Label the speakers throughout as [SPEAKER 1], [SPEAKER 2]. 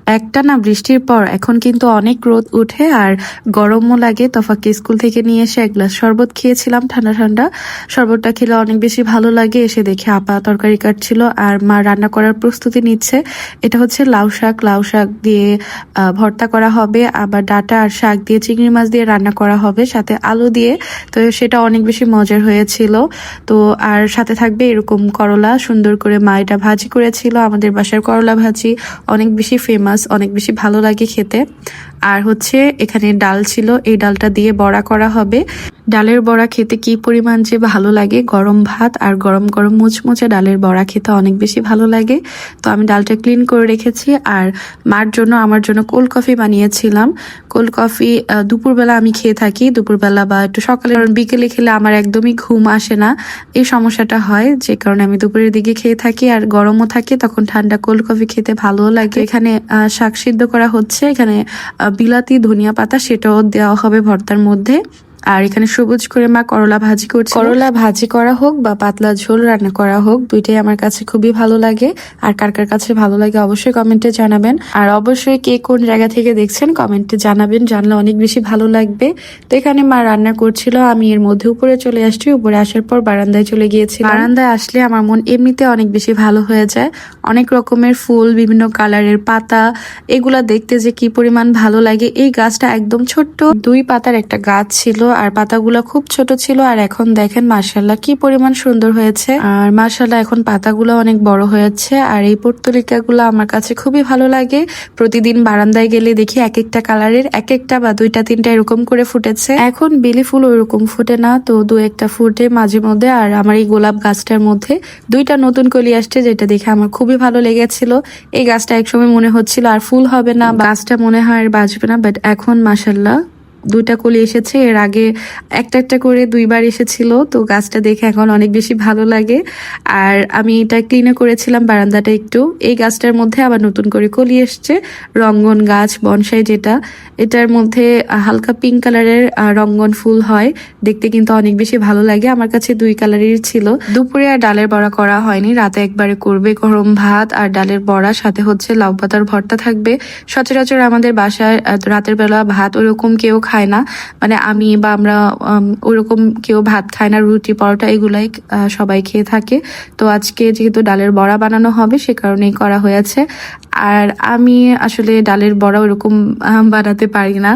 [SPEAKER 1] একটা না বৃষ্টির পর এখন কিন্তু অনেক রোদ উঠে আর গরমও লাগে। তফাকে স্কুল থেকে নিয়ে এসে এক গ্লাস শরবত খেয়েছিলাম, ঠান্ডা ঠান্ডা শরবতটা খেলে অনেক বেশি ভালো লাগে। এসে দেখে আপা তরকারি কাটছিল আর মা রান্না করার প্রস্তুতি নিচ্ছে। এটা হচ্ছে লাউ শাক দিয়ে ভর্তা করা হবে, আবার ডাঁটা আর শাক দিয়ে চিংড়ি মাছ দিয়ে রান্না করা হবে, সাথে আলু দিয়ে। তো সেটা অনেক বেশি মজার হয়েছিল। তো আর সাথে থাকবে এরকম করলা, সুন্দর করে মা এটা ভাজি করেছিল। আমাদের বাসার করলা ভাজি অনেক বেশি ফেমাস, অনেক বেশি ভালো লাগে খেতে। আর হচ্ছে এখানে ডাল ছিল, এই ডালটা দিয়ে বড়া করা হবে। ডালের বড়া খেতে কি পরিমাণ যে ভালো লাগে, গরম ভাত আর গরম গরম মুচমুচে ডালের বড়া খেতে অনেক বেশি ভালো লাগে। তো আমি ডালটা ক্লিন করে রেখেছি আর মার জন্য আমার জন্য কোল্ড কফি বানিয়েছিলাম। কোল্ড কফি দুপুরবেলা আমি খেয়ে থাকি, দুপুরবেলা বা একটু সকালে, কারণ বিকেলে খেলে আমার একদমই ঘুম আসে না, এই সমস্যাটা হয়, যে কারণে আমি দুপুরের দিকে খেয়ে থাকি। আর গরমও থাকে তখন ঠান্ডা কোল্ড কফি খেতে ভালোও লাগে। এখানে শাক সিদ্ধ করা হচ্ছে, এখানে বিলাতি ধনিয়া পাতা সেটাও দেওয়া হবে ভর্তার মধ্যে। আর এখানে সবুজ করে মা করলা ভাজি করছে। করলা ভাজি করা হোক বা পাতলা ঝোল রান্না করা হোক, দুইটাই আমার কাছে খুবই ভালো লাগে। আর কার কার কাছে ভালো লাগে অবশ্যই কমেন্টে জানাবেন। আর অবশ্যই কে কোন জায়গা থেকে দেখছেন কমেন্টে জানাবেন, জানলে অনেক বেশি ভালো লাগবে। তো এখানে মা রান্না করছিল, আমি এর মধ্যে উপরে চলে আসছি। উপরে আসার পর বারান্দায় চলে গিয়েছি। বারান্দায় আসলে আমার মন এমনিতে অনেক বেশি ভালো হয়ে যায়। অনেক রকমের ফুল, বিভিন্ন কালারের পাতা, এগুলা দেখতে যে কি পরিমাণ ভালো লাগে। এই গাছটা একদম ছোট্ট 2 পাতার একটা গাছ ছিল আর পাতাগুলো খুব ছোট ছিল। আর এখন দেখেন মাশাআল্লাহ কি পরিমাণ সুন্দর হয়েছে। আর মাশাআল্লাহ এখন পাতাগুলো অনেক বড় হয়েছে। আর এই পর্তুলিকাগুলো আমার কাছে খুবই ভালো লাগে। প্রতিদিন বারান্দায় গেলে দেখি এক একটা কালারের এক একটা বা 2টা 3টা এরকম করে ফুটেছে। এখন বেলি ফুল ওইরকম ফুটে না, তো 2-1টা ফুটে মাঝে মধ্যে। আর আমার এই গোলাপ গাছটার মধ্যে 2টা নতুন কলি আসছে, যেটা দেখে আমার খুবই ভালো লেগেছিল। এই গাছটা একসময় মনে হচ্ছিল আর ফুল হবে না, গাছটা মনে হয় আর বাঁচবে না, বাট এখন মাশাআল্লাহ 2টা কলি এসেছে। এর আগে একটা করে 2বার এসেছিল। তো গাছটা দেখে এখন অনেক বেশি ভালো লাগে। আর আমি এটা ক্লিনও করেছিলাম বারান্দাটা একটু। এই গাছটার মধ্যে আবার নতুন করে কলি এসছে, রঙ্গন গাছ বনসাই যেটা, এটার মধ্যে হালকা পিঙ্ক কালারের রঙ্গন ফুল হয়, দেখতে কিন্তু অনেক বেশি ভালো লাগে। আমার কাছে 2 কালারের ছিল। দুপুরে আর ডালের বড়া করা হয়নি, রাতে একবারে করবে গরম ভাত আর ডালের বড়া, সাথে হচ্ছে লাউ পাতার ভর্তা থাকবে। সচরাচর আমাদের বাসায় রাতের বেলা ভাত ওরকম কেউ খায় না, মানে আমি বা আমরা ওরকম কেউ ভাত খায় না, রুটি পরোটা এগুলাই সবাই খেয়ে থাকে। তো আজকে যেহেতু ডালের বড়া বানানো হবে সে কারণেই করা হয়েছে। আর আমি আসলে ডালের বড়া ওরকম বানাতে পারি না,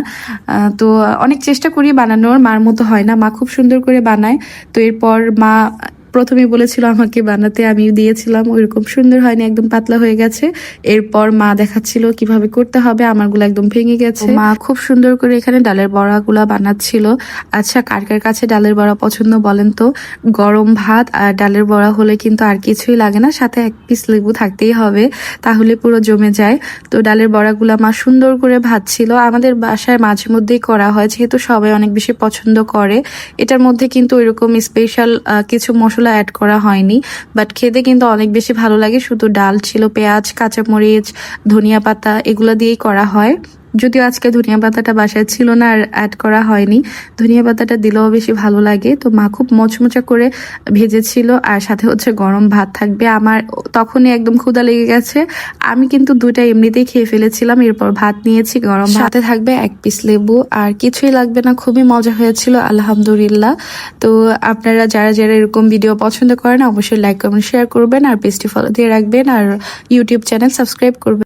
[SPEAKER 1] তো অনেক চেষ্টা করি বানানোর, মার মতো হয় না, মা খুব সুন্দর করে বানায়। তো এরপর মা প্রথমে বলেছিল আমাকে বানাতে, আমি দিয়েছিলাম, ওইরকম সুন্দর হয়নি, একদম পাতলা হয়ে গেছে। এরপর মা দেখাচ্ছিল কিভাবে করতে হবে, আমারগুলো একদম ভেঙে গেছে। মা খুব সুন্দর করে এখানে ডালের বড়াগুলা বানাচ্ছিল। আচ্ছা, কার কার কাছে ডালের বড়া পছন্দ বলেন তো? গরম ভাত আর ডালের বড়া হলে কিন্তু আর কিছুই লাগে না, সাথে 1 পিস লেবু থাকতেই হবে, তাহলে পুরো জমে যায়। তো ডালের বড়াগুলা মা সুন্দর করে ভাজছিল। আমাদের বাসায় মাঝে মধ্যেই করা হয়, যেহেতু সবাই অনেক বেশি পছন্দ করে। এটার মধ্যে কিন্তু ওইরকম স্পেশাল কিছু মশলা অ্যাড করা হয়নি, বাট খেতে কিন্তু অনেক বেশি ভালো লাগে। শুধু ডাল ছিল, পেঁয়াজ, কাঁচামরিচ, ধনিয়া পাতা এগুলো দিয়েই করা হয়। যদিও আজকে ধনিয়া পাতাটা বাসায় ছিল না আর অ্যাড করা হয়নি, ধনিয়া পাতাটা দিলেও বেশি ভালো লাগে। তো মা খুব মচমচা করে ভেজেছিল, আর সাথে হচ্ছে গরম ভাত থাকবে। আমার তখনই একদম ক্ষুধা লেগে গেছে, আমি কিন্তু 2টা এমনিতেই খেয়ে ফেলেছিলাম। এরপর ভাত নিয়েছি, গরম সাথে থাকবে 1 পিস লেবু, আর কিছুই লাগবে না। খুবই মজা হয়েছিল আলহামদুলিল্লাহ। তো আপনারা যারা যারা এরকম ভিডিও পছন্দ করেন অবশ্যই লাইক কমেন্ট শেয়ার করবেন, আর পেজটি ফলো দিয়ে রাখবেন, আর ইউটিউব চ্যানেল সাবস্ক্রাইব করবেন।